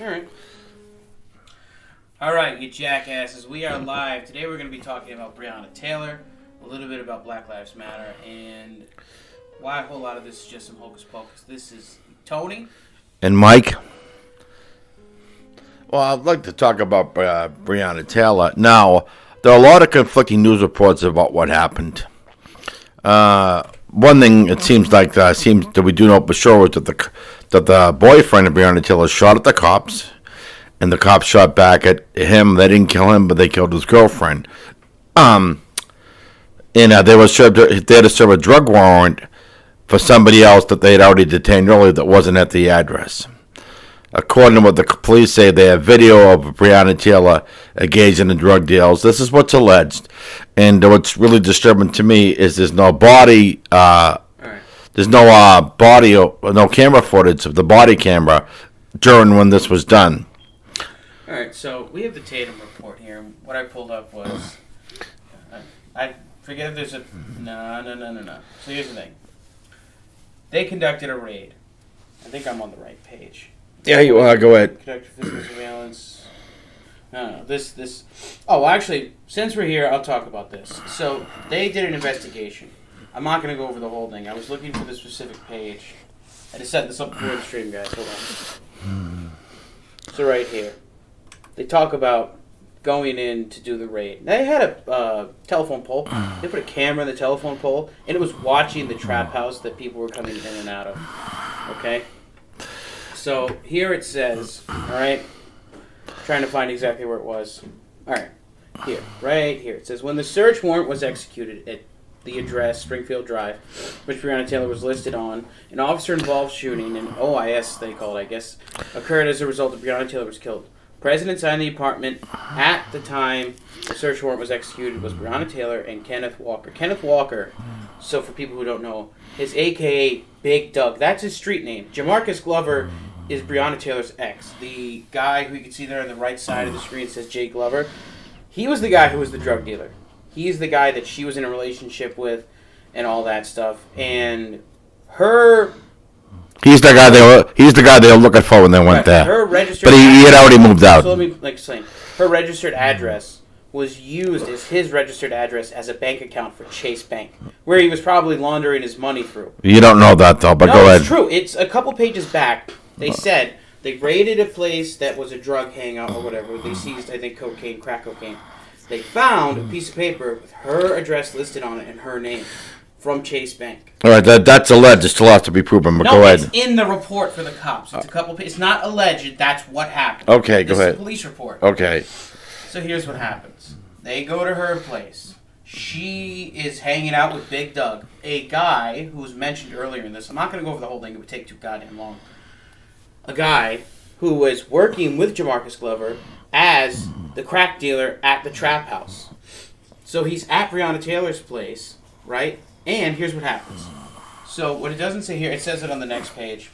Alright. Alright, you jackasses. We are live. Today we're going to be talking about Breonna Taylor, a little bit about Black Lives Matter, and why a whole lot of this is just some hocus pocus. This is Tony. And Mike. Well, I'd like to talk about Breonna Taylor. Now, there are a lot of conflicting news reports about what happened. One thing it seems like that we do know for sure was that the boyfriend of Breonna Taylor shot at the cops, and the cops shot back at him. They didn't kill him, but they killed his girlfriend. And they had to serve a drug warrant for somebody else that they had already detained earlier that wasn't at the address. According to what the police say, they have video of Breonna Taylor engaged in drug deals. This is what's alleged. And what's really disturbing to me is there's no body, there's no body, no camera footage of the body camera during when this was done. All right, so we have the Tatum report here. What I pulled up was, I forget if there's a, no. So here's the thing. They conducted a raid. I think I'm on the right page. Yeah, you are. Go ahead. Conducted physical surveillance. No, this. Oh, actually, since we're here, I'll talk about this. So they did an investigation. I'm not going to go over the whole thing. I was looking for the specific page. I just set this up before the stream, guys. Hold on. So right here, they talk about going in to do the raid. They had a telephone pole. They put a camera in the telephone pole, and it was watching the trap house that people were coming in and out of. Okay? So here it says, all right, trying to find exactly where it was. All right, here, right here. It says, when the search warrant was executed at the address, Springfield Drive, which Breonna Taylor was listed on, an officer-involved shooting, an OIS they call it, I guess, occurred as a result of Breonna Taylor was killed. Present inside the apartment at the time the search warrant was executed was Breonna Taylor and Kenneth Walker. Kenneth Walker, so for people who don't know, is a.k.a. Big Doug. That's his street name. Jamarcus Glover is Breonna Taylor's ex. The guy who you can see there on the right side of the screen says Jay Glover. He was the guy who was the drug dealer. He's the guy that she was in a relationship with and all that stuff. And her... He's the guy they were looking for when they went there. Her registered but he had already moved out. So let me explain. Her registered address was used as his registered address as a bank account for Chase Bank, where he was probably laundering his money through. You don't know that, though, but go ahead. It's true. It's a couple pages back. They said they raided a place that was a drug hangout or whatever. They seized, I think, crack cocaine. They found a piece of paper with her address listed on it and her name from Chase Bank. All right, that's alleged. It still has to be proven, but go ahead. No, it's in the report for the cops. It's a couple pages. It's not alleged. That's what happened. Okay, go ahead. This is a police report. Okay. So here's what happens. They go to her place. She is hanging out with Big Doug, a guy who was mentioned earlier in this. I'm not going to go over the whole thing. It would take too goddamn long. A guy who was working with Jamarcus Glover as the crack dealer at the trap house. So he's at Breonna Taylor's place, right? And here's what happens. So what it doesn't say here, it says it on the next page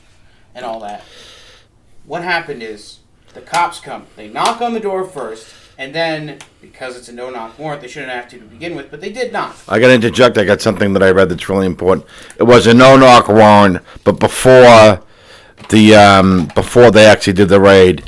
and all that. What happened is the cops come. They knock on the door first, and then, because it's a no-knock warrant, they shouldn't have to begin with, but they did not. I got to interject. I got something that I read that's really important. It was a no-knock warrant, but before they actually did the raid,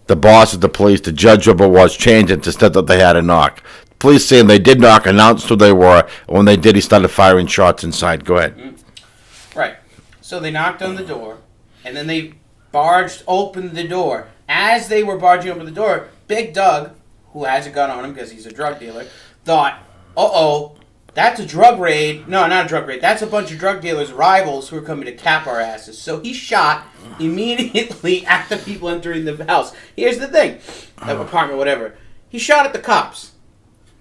the boss of the police, the judge of it was, changed it to state that they had a knock. Police saying they did knock, announced who they were, and when they did, he started firing shots inside. Go ahead. Mm-hmm. Right. So they knocked on the door, and then they opened the door. As they were barging open the door, Big Doug, who has a gun on him because he's a drug dealer, thought, uh-oh, that's a drug raid. No, not a drug raid. That's a bunch of drug dealers' rivals who are coming to cap our asses. So he shot immediately at the people entering the house. Here's the thing. Apartment, whatever. He shot at the cops.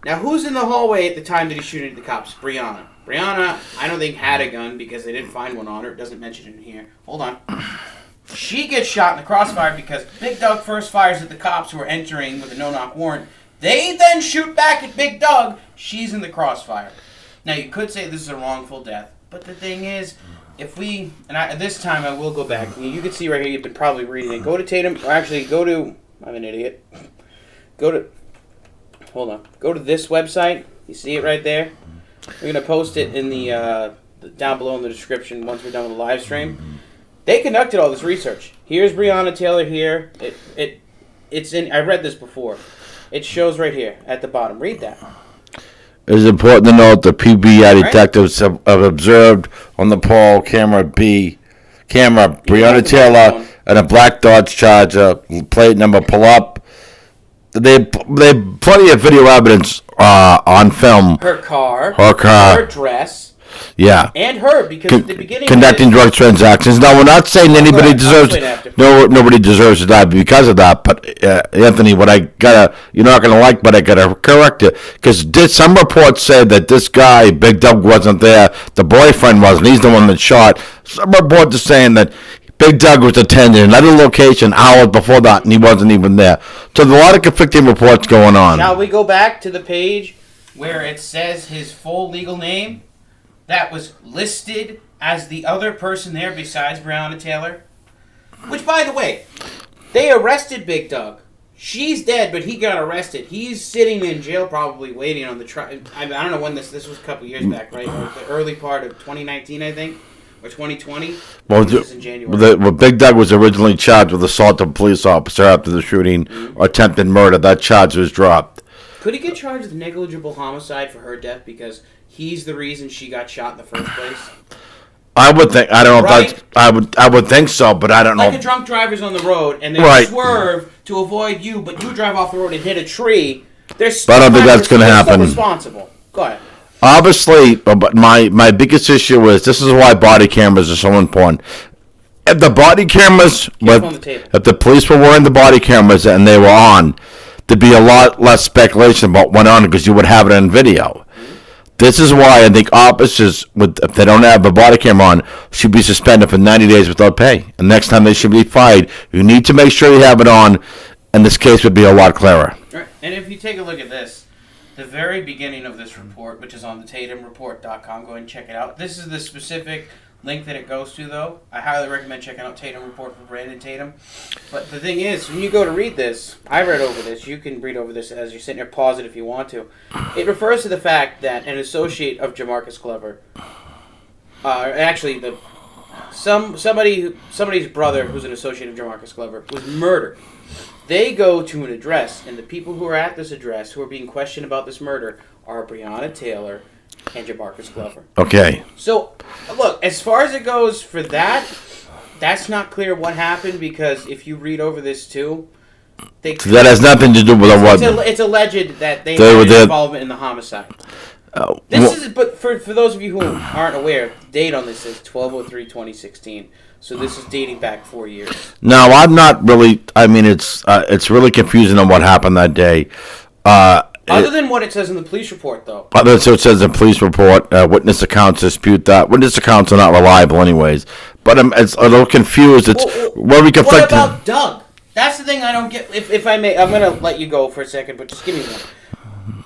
Now, who's in the hallway at the time that he's shooting at the cops? Breonna. Breonna, I don't think, had a gun because they didn't find one on her. It doesn't mention it in here. Hold on. She gets shot in the crossfire because Big Doug first fires at the cops who are entering with a no-knock warrant. They then shoot back at Big Doug. She's in the crossfire. Now, you could say this is a wrongful death, but the thing is, if we... this time I will go back. You can see right here, you've been probably reading it. Go to Tatum... Or actually, go to... I'm an idiot. Hold on. Go to this website. You see it right there? We're going to post it in the down below in the description once we're done with the live stream. They conducted all this research. Here's Breonna Taylor here. It's in. I read this before. It shows right here at the bottom. Read that. It is important to note that PBI detectives have observed on the poll camera Breonna Taylor and a black Dodge Charger plate number pull up. They plenty of video evidence on film. Her car. Her dress. Yeah. And her, because at the beginning conducting drug transactions. Now, we're not saying nobody deserves to die because of that. But Anthony, you're not gonna like, but I gotta correct you, because some reports say that this guy, Big Doug, wasn't there. The boyfriend wasn't. He's the one that shot. Some reports are saying that Big Doug was attending another location hours before that, and he wasn't even there. So there's a lot of conflicting reports going on. Shall we go back to the page where it says his full legal name? That was listed as the other person there besides Breonna Taylor. Which, by the way, they arrested Big Doug. She's dead, but he got arrested. He's sitting in jail probably waiting on the trial. I don't know when this was a couple years back, right? Or the early part of 2019, I think. Or 2020. Well, this was in January. Big Doug was originally charged with assault of a police officer after the shooting or attempted murder. That charge was dropped. Could he get charged with negligible homicide for her death because he's the reason she got shot in the first place? I would think. I don't know right? if that's. I would think so, but I don't know. Like a drunk driver's on the road and they swerve to avoid you, but you drive off the road and hit a tree. But I don't think that's going to happen. Responsible. Go ahead. Obviously, but my biggest issue is this is why body cameras are so important. If the body cameras, if the police were wearing the body cameras and they were on, there'd be a lot less speculation about what went on because you would have it on video. This is why I think officers, if they don't have a body camera on, should be suspended for 90 days without pay. And next time they should be fired. You need to make sure you have it on, and this case would be a lot clearer. Right. And if you take a look at this, the very beginning of this report, which is on the TatumReport.com, go ahead and check it out. This is the specific link that it goes to, though. I highly recommend checking out Tatum Report for Brandon Tatum. But the thing is, when you go to read this, I read over this. You can read over this as you're sitting there. Pause it if you want to. It refers to the fact that an associate of Jamarcus Glover, somebody's brother who's an associate of Jamarcus Glover, was murdered. They go to an address, and the people who are at this address who are being questioned about this murder are Breonna Taylor and Jamarcus Glover. Okay. So, look, as far as it goes for that, that's not clear what happened because if you read over this too, that has nothing to do with what. It's alleged that they had involvement in the homicide. But for those of you who aren't aware, the date on this is 12/03/2016. So this is dating back 4 years. No, I'm not really. I mean, it's really confusing on what happened that day. Other than what it says in the police report, though. So it says in the police report, witness accounts dispute that. Witness accounts are not reliable anyways. But it's a little confused. It's where we conflict. What about Doug? That's the thing I don't get. If I may, I'm going to let you go for a second, but just give me one.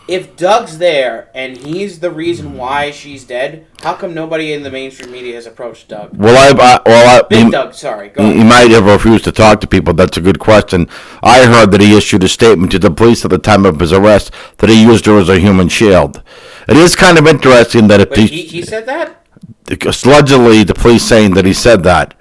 If Doug's there and he's the reason why she's dead, how come nobody in the mainstream media has approached Doug? Big Doug, sorry. Go ahead. He might have refused to talk to people. That's a good question. I heard that he issued a statement to the police at the time of his arrest that he used her as a human shield. It is kind of interesting that he said that? Allegedly, the police saying that he said that.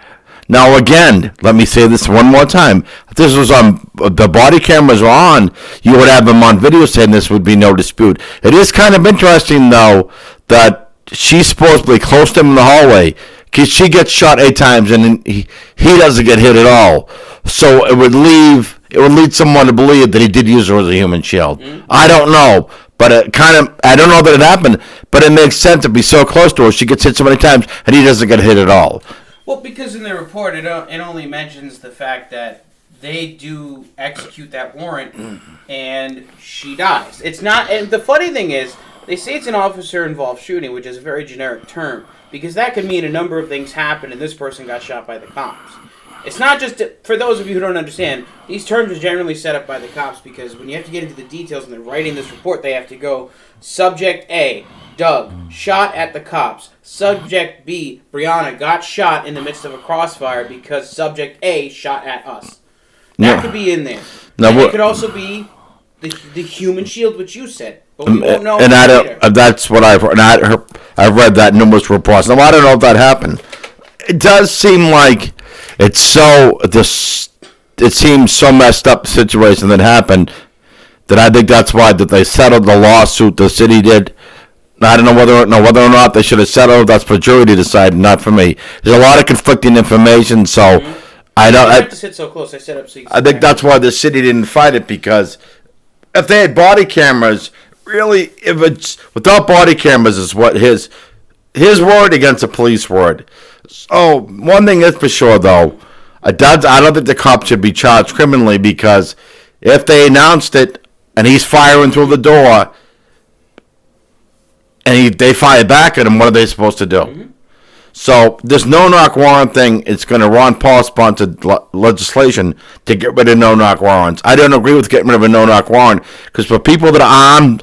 Now, again, let me say this one more time. If this was on, the body cameras were on, you would have him on video saying this would be no dispute. It is kind of interesting, though, that she's supposedly close to him in the hallway. Because she gets shot 8 times and he doesn't get hit at all. So it would lead someone to believe that he did use her as a human shield. Mm-hmm. I don't know. But I don't know that it happened, but it makes sense to be so close to her. She gets hit so many times and he doesn't get hit at all. Well, because in the report, it only mentions the fact that they do execute that warrant, and she dies. It's not. And the funny thing is, they say it's an officer-involved shooting, which is a very generic term, because that could mean a number of things happened, and this person got shot by the cops. It's not just for those of you who don't understand. These terms are generally set up by the cops because when you have to get into the details and they're writing this report, they have to go subject A. Doug, shot at the cops. Subject B, Breonna, got shot in the midst of a crossfire because Subject A shot at us. That could be in there. And it could also be the human shield, which you said. But we won't know. And that's what I've heard. And I've read that in numerous reports. Now, I don't know if that happened. It does seem like It's so this. It seems so messed up situation that happened that I think that's why that they settled the lawsuit. The city did. I don't know whether or not they should have settled. That's for jury to decide, not for me. There's a lot of conflicting information, so I You don't. have to sit so close. I set up so you can I sit think back. that's why the city didn't fight it, because if they had body cameras, really, if it's without body cameras, is what his word against the police word. So one thing is for sure, though, I don't think the cops should be charged criminally, because if they announced it and he's firing through the door and they fire back at him, what are they supposed to do? So this no-knock warrant thing is going to Ron Paul sponsored legislation to get rid of no-knock warrants. I don't agree with getting rid of a no-knock warrant, because for people that are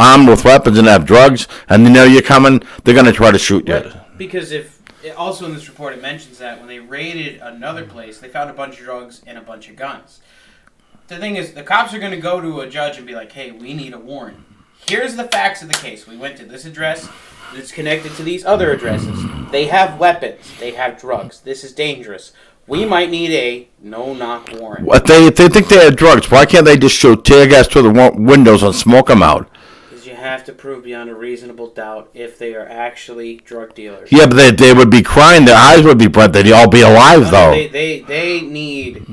armed with weapons and have drugs, and they know you're coming, they're going to try to shoot you. Right. Because also in this report it mentions that when they raided another place, they found a bunch of drugs and a bunch of guns. The thing is, the cops are going to go to a judge and be like, hey, we need a warrant. Here's the facts of the case. We went to this address. It's connected to these other addresses. They have weapons. They have drugs. This is dangerous. We might need a no-knock warrant. If they think they have drugs, why can't they just shoot tear gas through the windows and smoke them out? Because you have to prove beyond a reasonable doubt if they are actually drug dealers. Yeah, but they would be crying. Their eyes would be bright. They'd all be alive, though. They need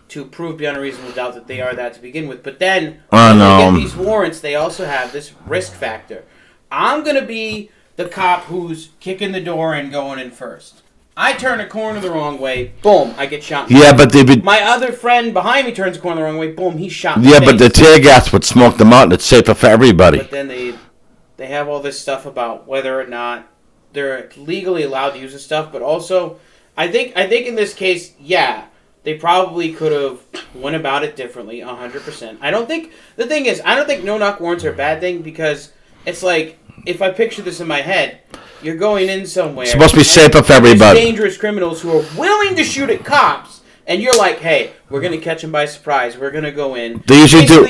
to prove beyond a reasonable doubt that they are that to begin with. But then, I when they know. get these warrants, they also have this risk factor. I'm going to be the cop who's kicking the door and going in first. I turn a corner the wrong way, boom, I get shot. Yeah, but my other friend behind me turns a corner the wrong way, boom, he's shot. Yeah, but the tear gas would smoke them out, and it's safer for everybody. But then they have all this stuff about whether or not they're legally allowed to use this stuff, but also, I think in this case, yeah, they probably could have went about it differently, 100%. I don't think no-knock warrants are a bad thing, because it's like, if I picture this in my head, you're going in somewhere. It's supposed to be safer for everybody. Dangerous criminals who are willing to shoot at cops, and you're like, hey, we're going to catch them by surprise. We're going to go in. They usually do.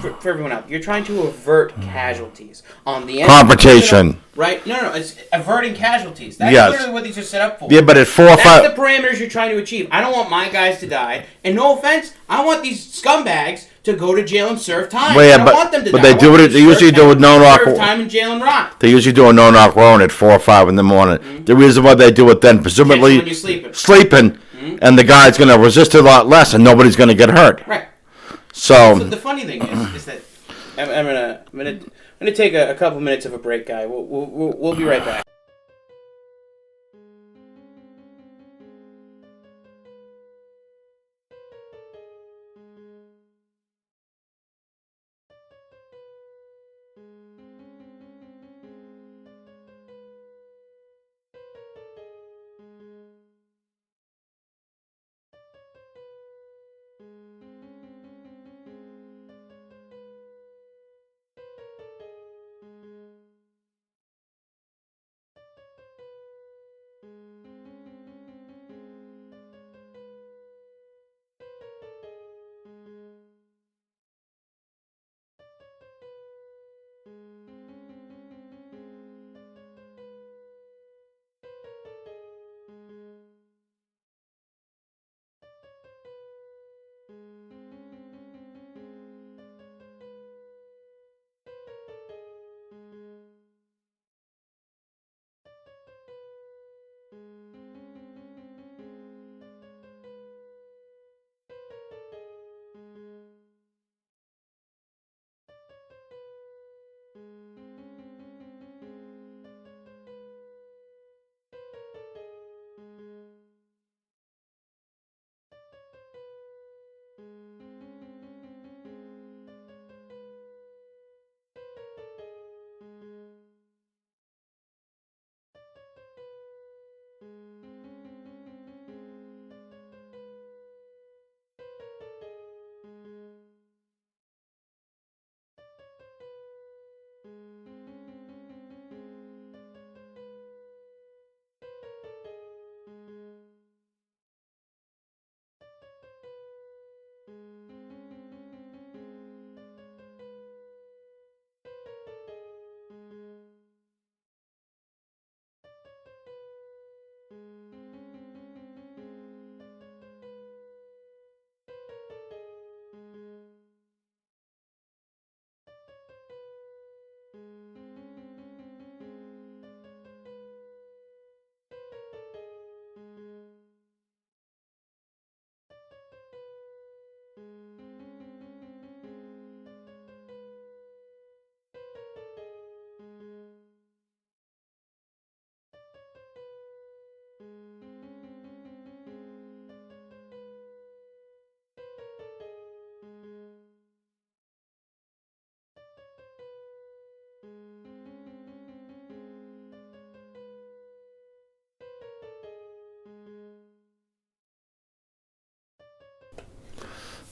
For everyone out, you're trying to avert casualties on the end. Confrontation. Right? No, it's averting casualties. That's Yes. literally what these are set up for. Yeah, but at 4 or 5... That's the parameters you're trying to achieve. I don't want my guys to die. And no offense, I want these scumbags to go to jail and serve time. Well, yeah, I don't want them to die. they do it. They usually do a no-knock. Serve time in jail and rot. They usually do a no-knock warrant at 4 or 5 in the morning. Mm-hmm. The reason why they do it then, presumably when you're sleeping, mm-hmm. And the guy's going to resist a lot less, and nobody's going to get hurt. Right. So the funny thing is that I'm gonna take a couple minutes of a break, guy. We'll be right back.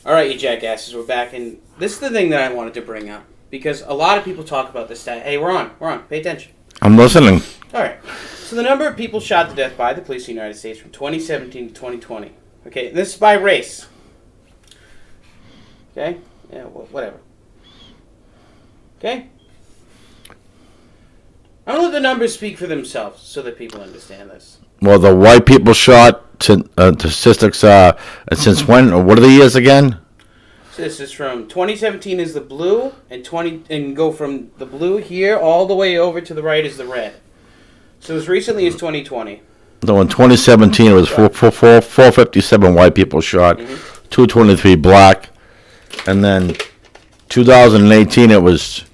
All right, you jackasses, we're back, and this is the thing that I wanted to bring up because a lot of people talk about this stat. Hey, we're on. Pay attention. I'm listening. All right. So the number of people shot to death by the police in the United States from 2017 to 2020. Okay, this is by race. Okay, yeah, whatever. Okay. I'm gonna let the numbers speak for themselves so that people understand this. Well, the white people shot statistics. Since when? Or what are the years again? So this is from 2017 is the blue, and go from the blue here all the way over to the right is the red. So as recently as 2020. No, in 2017 it was 457 white people shot, 223 black, and then 2018 it was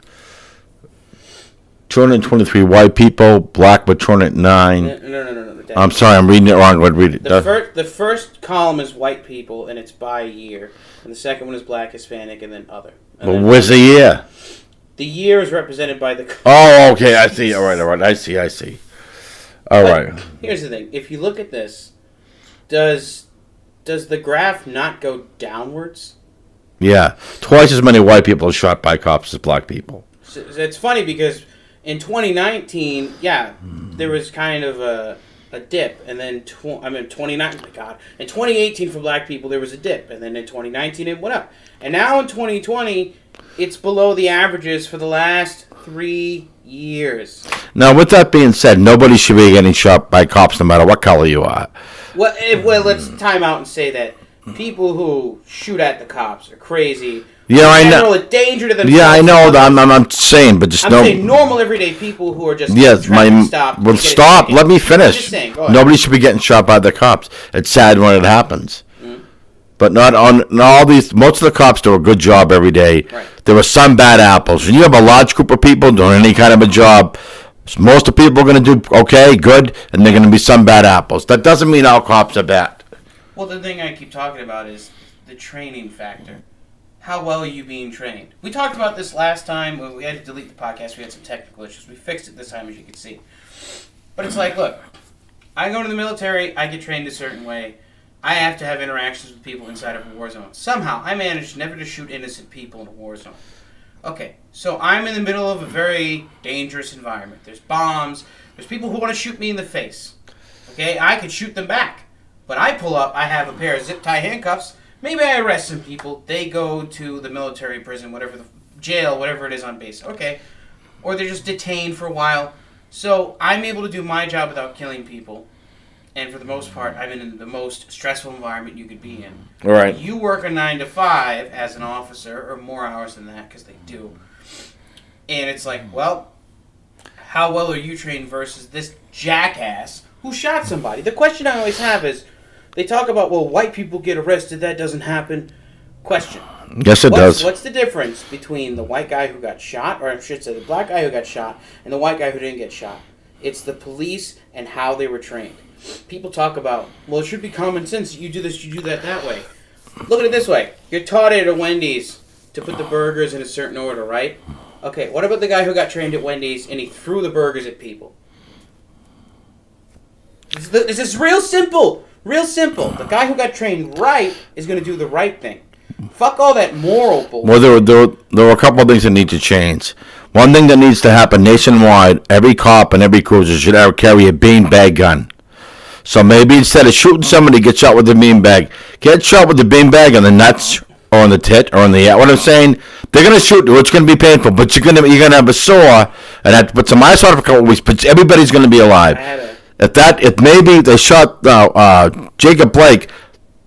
223 white people, black were 209. No. I'm sorry, I'm reading it wrong. Go read it. The first column is white people, and it's by year. And the second one is black, Hispanic, and then other. But where's the year? The year is represented by the... Oh, okay, I see. All right. I see. All right. Here's the thing. If you look at this, does the graph not go downwards? Yeah. Twice as many white people shot by cops as black people. So it's funny because in 2019, there was kind of a dip, and then 29. My God, in 2018 for black people there was a dip, and then in 2019 it went up, and now in 2020 it's below the averages for the last 3 years. Now, with that being said, nobody should be getting shot by cops no matter what color you are. Well, let's time out and say that people who shoot at the cops are crazy. Yeah, I know. A danger to themselves. Yeah, I know that. I'm saying, but just I'm saying normal everyday people who are just stop. Well, stop. Let me finish. I'm just saying, go ahead. Nobody should be getting shot by the cops. It's sad when it happens, but not on all these. Most of the cops do a good job every day. Right. There are some bad apples. When you have a large group of people doing any kind of a job, most of the people are going to do okay, good, and they're going to be some bad apples. That doesn't mean all cops are bad. Well, the thing I keep talking about is the training factor. How well are you being trained? We talked about this last time. We had to delete the podcast. We had some technical issues. We fixed it this time, as you can see. But it's like, look, I go to the military. I get trained a certain way. I have to have interactions with people inside of a war zone. Somehow, I managed never to shoot innocent people in a war zone. Okay, so I'm in the middle of a very dangerous environment. There's bombs. There's people who want to shoot me in the face. Okay, I could shoot them back. But I pull up. I have a pair of zip-tie handcuffs. Maybe I arrest some people. They go to the military prison, whatever the jail, whatever it is on base. Okay. Or they're just detained for a while. So I'm able to do my job without killing people. And for the most part, I'm in the most stressful environment you could be in. All right. You work a 9 to 5 as an officer, or more hours than that, because they do. And it's like, well, how well are you trained versus this jackass who shot somebody? The question I always have is, they talk about, well, white people get arrested, that doesn't happen. Question. Yes, it does. What's the difference between the white guy who got shot, or I should say the black guy who got shot, and the white guy who didn't get shot? It's the police and how they were trained. People talk about, well, it should be common sense. You do this, you do that way. Look at it this way. You're taught at a Wendy's to put the burgers in a certain order, right? Okay, what about the guy who got trained at Wendy's and he threw the burgers at people? This is real simple. Real simple. The guy who got trained right is going to do the right thing. Fuck all that moral bullshit. Well, there were a couple of things that need to change. One thing that needs to happen nationwide, every cop and every cruiser should carry a beanbag gun. So maybe instead of shooting somebody, get shot with a beanbag. Get shot with the beanbag on the nuts or on the tit or on the... What I'm saying, they're going to shoot you. It's going to be painful, but you're going to have a sore, and that puts some ice on it for a couple of weeks, but everybody's going to be alive. If maybe they shot Jacob Blake,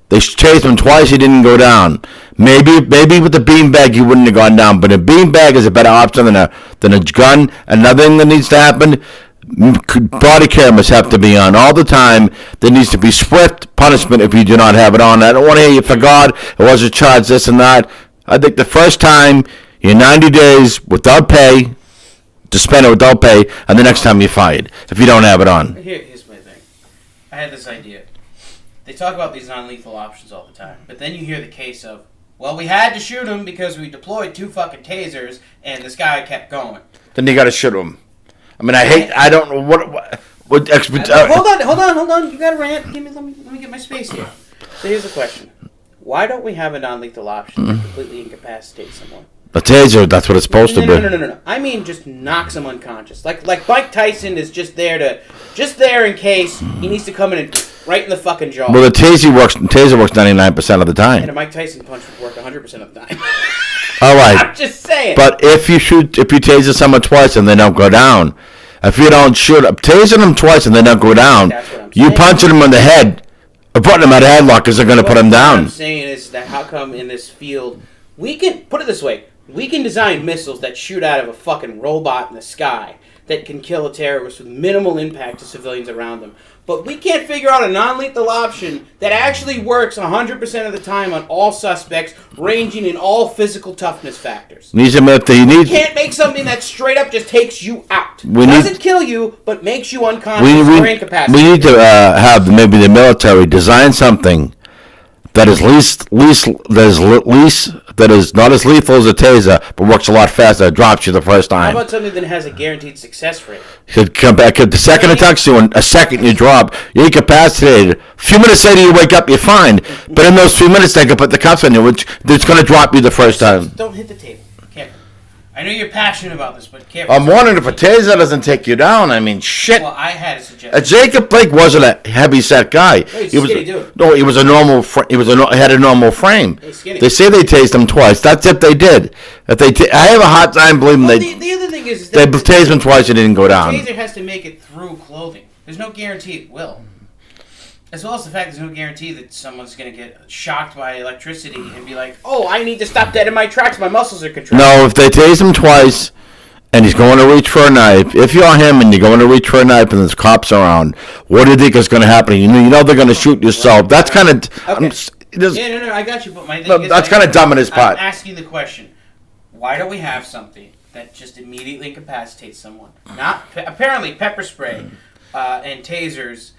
they chased him twice, he didn't go down. Maybe with the beanbag he wouldn't have gone down, but a beanbag is a better option than a gun. Another thing that needs to happen, body cameras have to be on all the time. There needs to be swift punishment if you do not have it on. I don't want to hear you, for God, it was a charge, this and that. I think the first time, you're 90 days without pay, to spend it without pay, and the next time you're fired if you don't have it on. Here's my thing. I had this idea. They talk about these non-lethal options all the time, but then you hear the case of, well, we had to shoot him because we deployed 2 fucking tasers, and this guy kept going. Then you got to shoot him. I mean, I don't know what hold on. You got to rant. Let me get my space here. So here's the question. Why don't we have a non-lethal option that completely incapacitates someone? A taser, that's what it's supposed to be. No. I mean, just knocks him unconscious. Like Mike Tyson is just there in case he needs to come in and right in the fucking jaw. Well, the taser works 99% of the time. And a Mike Tyson punch would work 100% of the time. All right. I'm just saying. But if you taser someone twice and they don't go down, if you don't tasing them twice and they don't go down, you punching them in the head or putting them out of headlock because they're going to put them down. What I'm saying is that how come in this field we can put it this way. We can design missiles that shoot out of a fucking robot in the sky that can kill a terrorist with minimal impact to civilians around them. But we can't figure out a non-lethal option that actually works 100% of the time on all suspects, ranging in all physical toughness factors. We can't make something that straight up just takes you out. Doesn't kill you, but makes you unconscious or incapacitated. We need to have maybe the military design something that is that is not as lethal as a taser, but works a lot faster. It drops you the first time. How about something that has a guaranteed success rate? Should come back. The second it touches you, in a second you drop. You're incapacitated. A few minutes later you wake up, you're fine. But in those few minutes they can put the cuffs on you, which it's going to drop you the first time. Don't hit the table. Careful. I know you're passionate about this, but careful. I'm wondering if a taser doesn't take you down. I mean, shit. Well, I had a suggestion. Jacob Blake wasn't a heavy-set guy. No, he's a skinny dude. No, he was a normal. He had a normal frame. He's skinny. They say they tased him twice. That's if they did. I have a hard time believing the other thing is they tased him twice and it didn't go down. The taser has to make it through clothing. There's no guarantee it will. As well as the fact there's no guarantee that someone's going to get shocked by electricity and be like, oh, I need to stop dead in my tracks. My muscles are contracting. No, if they tase him twice and he's going to reach for a knife, if you're him and you're going to reach for a knife and there's cops around, what do you think is going to happen? You know they're going to shoot yourself. Right. That's kind of... Okay. No, I got you. But my thing is... That's kind of dumb in his part. I'm asking the question, why don't we have something that just immediately incapacitates someone? Apparently, pepper spray and tasers...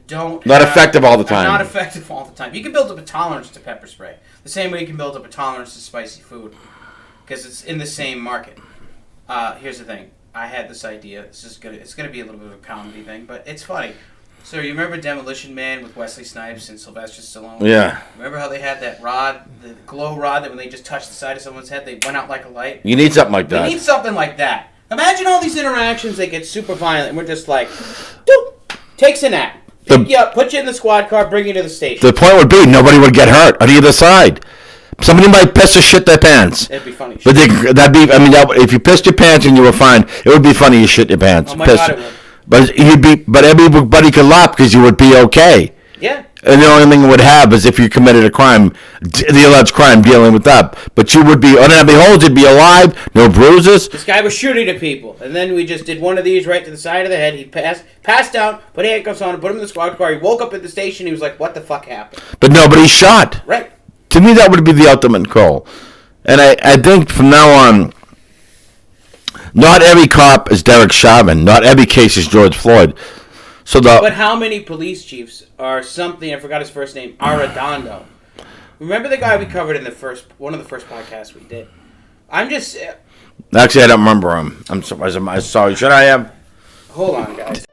Not effective all the time. Not effective all the time. You can build up a tolerance to pepper spray. The same way you can build up a tolerance to spicy food. Because it's in the same market. Here's the thing. I had this idea. It's gonna be a little bit of a comedy thing, but it's funny. So you remember Demolition Man with Wesley Snipes and Sylvester Stallone? Yeah. Remember how they had that rod, the glow rod, that when they just touched the side of someone's head, they went out like a light? You need something like that. We need something like that. Imagine all these interactions that get super violent, and we're just like, doop, takes a nap. Pick you up, put you in the squad car, bring you to the station. The point would be nobody would get hurt on either side. Somebody might piss or shit their pants. That'd be funny. But if you pissed your pants and you were fine, it would be funny you shit your pants. Oh my God, it would. But everybody could laugh because you would be okay. Yeah. And the only thing it would have is if you committed a crime, the alleged crime, dealing with that. But you would be, behold, you'd be alive, no bruises. This guy was shooting at people, and then we just did one of these right to the side of the head. He passed out, put handcuffs on him, put him in the squad car. He woke up at the station. He was like, "What the fuck happened?" But nobody shot. Right. To me, that would be the ultimate goal. And I think from now on, not every cop is Derek Chauvin. Not every case is George Floyd. But how many police chiefs are something? I forgot his first name. Arredondo. Remember the guy we covered in one of the first podcasts we did? Actually, I don't remember him. I'm sorry. Should I have? Hold on, guys.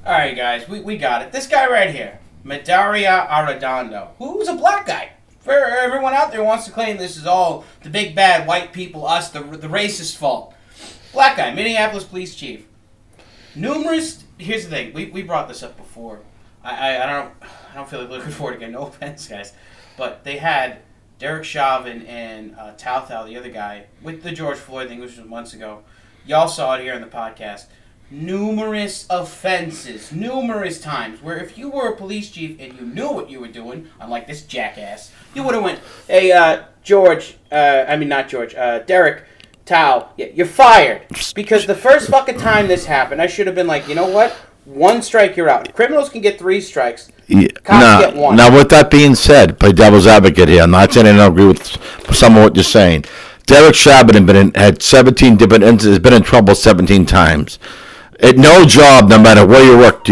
All right, guys, we got it. This guy right here, Medaria Arredondo, who's a black guy. For everyone out there who wants to claim this is all the big bad white people, us, the racist fault. Black guy, Minneapolis police chief. numerous. Here's the thing. We brought this up before. I don't feel like looking forward to getting no offense, guys, but they had Derek Chauvin and Tal, the other guy, with the George Floyd thing, which was months ago. Y'all saw it here in the podcast. Numerous offenses, numerous times, where if you were a police chief and you knew what you were doing, unlike this jackass, you would have went, hey, Derek, Tal, yeah, you're fired. Because the first fucking time this happened, I should have been like, you know what? 1 strike, you're out. Criminals can get 3 strikes. Cops get 1. Now, with that being said, play devil's advocate here. I'm not saying I don't agree with some of what you're saying. Derek Chauvin had 17 different incidents, has been in trouble 17 times. At no job, no matter where you work,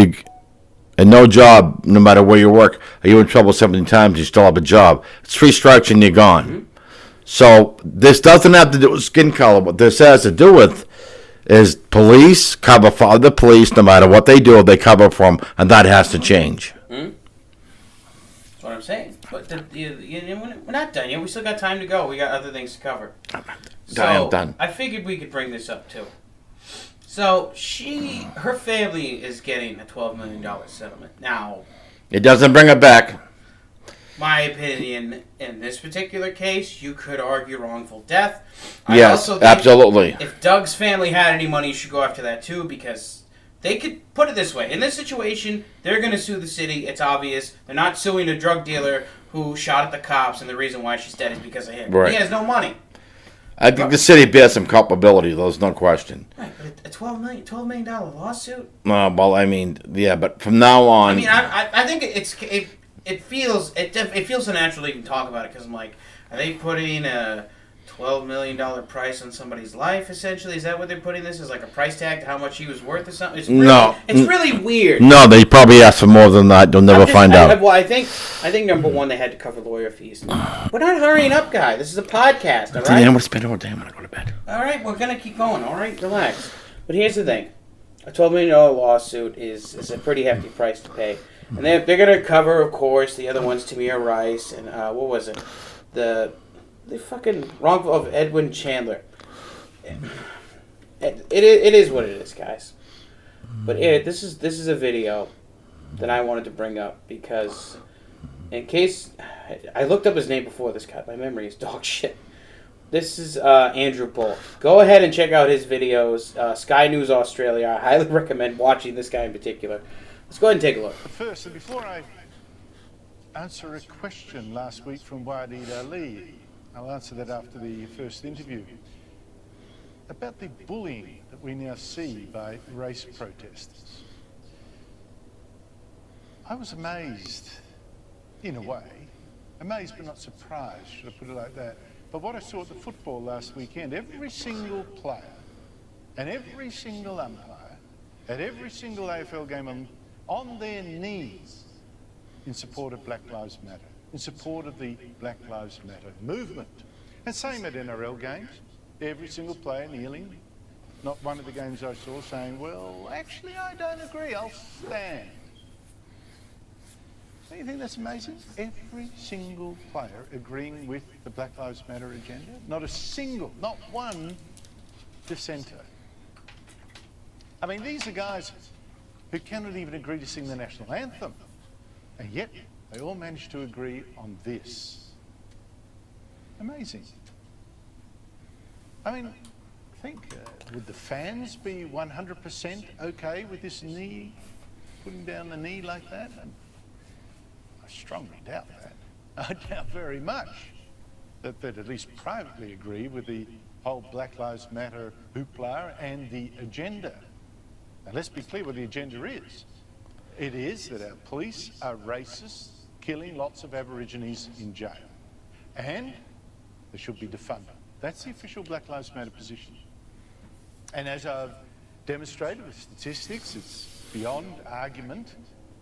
are you in trouble 17 times, you still have a job. It's 3 strikes and you're gone. Mm-hmm. So this doesn't have to do with skin color. What this has to do with is police cover for other police, no matter what they do, they cover for them, and that has to change. Mm-hmm. That's what I'm saying. But we're not done yet. We still got time to go. We got other things to cover. I'm done. I figured we could bring this up too. So her family is getting a $12 million settlement. Now, it doesn't bring it back. My opinion, in this particular case, you could argue wrongful death. Yes, I also think absolutely. If Doug's family had any money, you should go after that too, because they could put it this way. In this situation, they're going to sue the city. It's obvious. They're not suing a drug dealer who shot at the cops, and the reason why she's dead is because of him. Right. He has no money. I think the city bears some culpability. There's no question. Right, but a $12 million lawsuit? But from now on... I mean, I think it feels so natural to even talk about it, because I'm like, are they putting a $12 million price on somebody's life, essentially? Is that what they're putting this as, like a price tag to how much he was worth or something? It's really weird. No, they probably asked for more than that. You'll never find out. Well, I think number one, they had to cover lawyer fees. We're not hurrying up, guy. This is a podcast, all right? I'm going to spend all day. I'm going to go to bed. All right, we're going to keep going, all right? Relax. But here's the thing. A $12 million lawsuit is a pretty hefty price to pay. And they're going to cover, of course, the other one's Tamir Rice and, what was it? The fucking wrongful of Edwin Chandler. It is what it is, guys. But this is a video that I wanted to bring up because, in case I looked up his name before this guy, my memory is dog shit. This is Andrew Bull. Go ahead and check out his videos. Sky News Australia. I highly recommend watching this guy in particular. Let's go ahead and take a look. First, and before I answer a question last week from Wahid Ali, I'll answer that after the first interview, about the bullying that we now see by race protesters. I was amazed, in a way, amazed but not surprised, should I put it like that, but what I saw at the football last weekend. Every single player and every single umpire at every single AFL game on their knees in support of Black Lives Matter, in support of the Black Lives Matter movement. And same at NRL games, every single player kneeling. Not one of the games I saw saying, well, actually I don't agree, I'll stand. Don't you think that's amazing? Every single player agreeing with the Black Lives Matter agenda. Not a single, not one dissenter. I mean, these are guys who cannot even agree to sing the national anthem. And yet, they all managed to agree on this. Amazing. I mean, think, would the fans be 100% okay with this knee, putting down the knee like that? I strongly doubt that. I doubt very much that they'd at least privately agree with the whole Black Lives Matter hoopla and the agenda. Now, let's be clear what the agenda is. It is that our police are racist, killing lots of Aborigines in jail. And they should be defunded. That's the official Black Lives Matter position. And as I've demonstrated with statistics, it's beyond argument.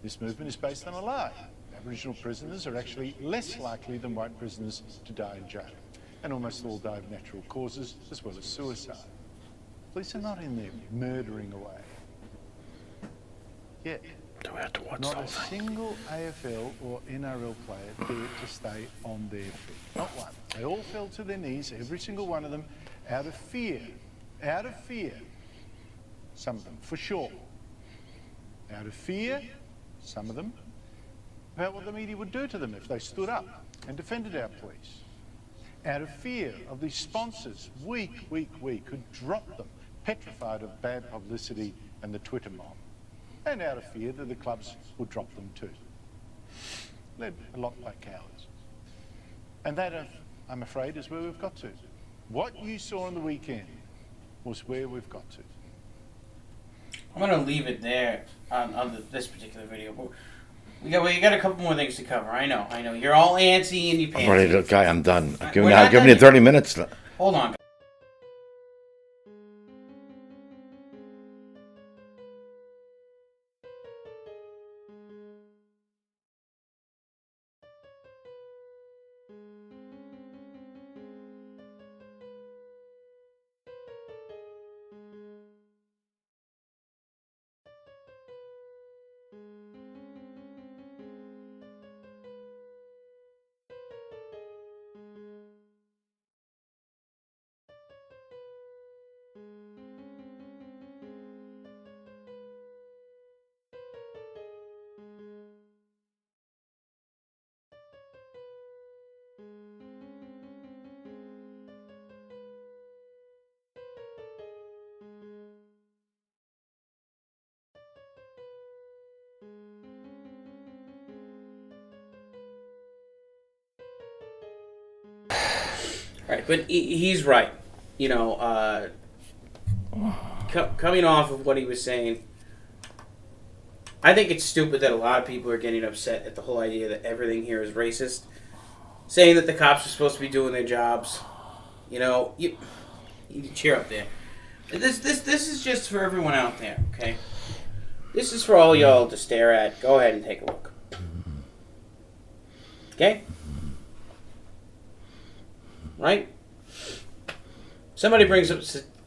This movement is based on a lie. Aboriginal prisoners are actually less likely than white prisoners to die in jail. And almost all die of natural causes as well as suicide. Police are not in there murdering away. Yet, not a single AFL or NRL player dared to stay on their feet. Not one. They all fell to their knees, every single one of them, out of fear. Out of fear. Some of them, for sure. Out of fear, some of them, about what the media would do to them if they stood up and defended our police. Out of fear of these sponsors, week, who dropped them, petrified of bad publicity and the Twitter mob. And out of fear that the clubs would drop them too. Led a lot by cowards. And that, I'm afraid, is where we've got to. What you saw on the weekend was where we've got to. I'm going to leave it there on this particular video. We got a couple more things to cover. I know. You're all antsy and you I'm ready pantsy. to, guy, I'm done. Give We're me not done 30 minutes. Hold on. Right, but he's right. Coming off of what he was saying, I think it's stupid that a lot of people are getting upset at the whole idea that everything here is racist. Saying that the cops are supposed to be doing their jobs. You cheer up there. This is just for everyone out there, okay? This is for all y'all to stare at. Go ahead and take a look. Okay? Right? Somebody brings up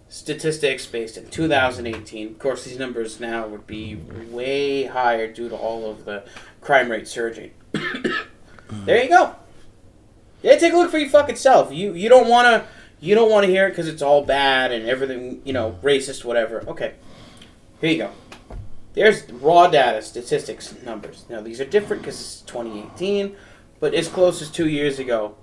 statistics based in 2018. Of course, these numbers now would be way higher due to all of the crime rate surging. There you go. Yeah, take a look for your fucking self. You don't want to hear it because it's all bad and everything, racist, whatever. Okay. Here you go. There's raw data, statistics, numbers. Now, these are different because it's 2018, but as close as 2 years ago.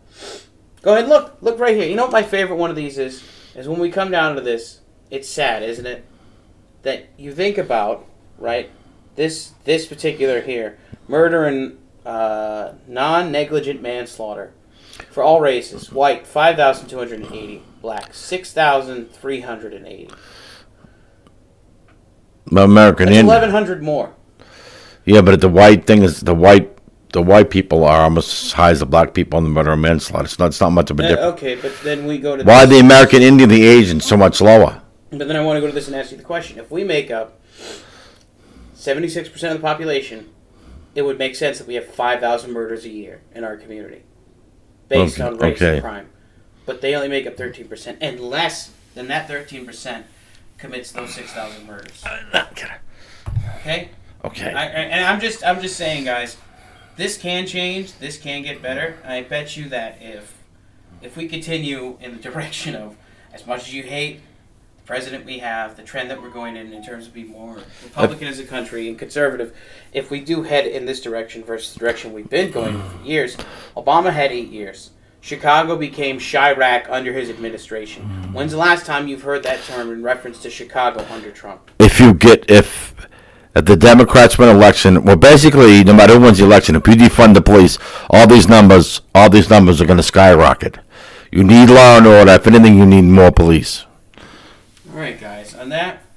Go ahead and look. Look right here. You know what my favorite one of these is? Is when we come down to this, it's sad, isn't it? That you think about, right, this particular here, murder and non-negligent manslaughter for all races. White, 5,280. Black, 6,380. American That's Indian. 1,100 more. Yeah, but the white thing is the white people are almost as high as the black people on the murder and manslaughter. It's not much of a difference. Okay, but then we go to Why this. the American Indian, the Asian, so much lower? But then I want to go to this and ask you the question. If we make up 76% of the population, it would make sense that we have 5,000 murders a year in our community based on race and crime. But they only make up 13%, and less than that 13% commits those 6,000 murders. Okay? Okay. I'm just saying, guys, this can change. This can get better. I bet you that if we continue in the direction of, as much as you hate the president we have, the trend that we're going in terms of being more Republican as a country and conservative, if we do head in this direction versus the direction we've been going for years, Obama had 8 years. Chicago became Chirac under his administration. When's the last time you've heard that term in reference to Chicago under Trump? If the Democrats win election, well, basically, no matter who wins the election, if you defund the police, all these numbers are going to skyrocket. You need law and order. If anything, you need more police. All right, guys. On that,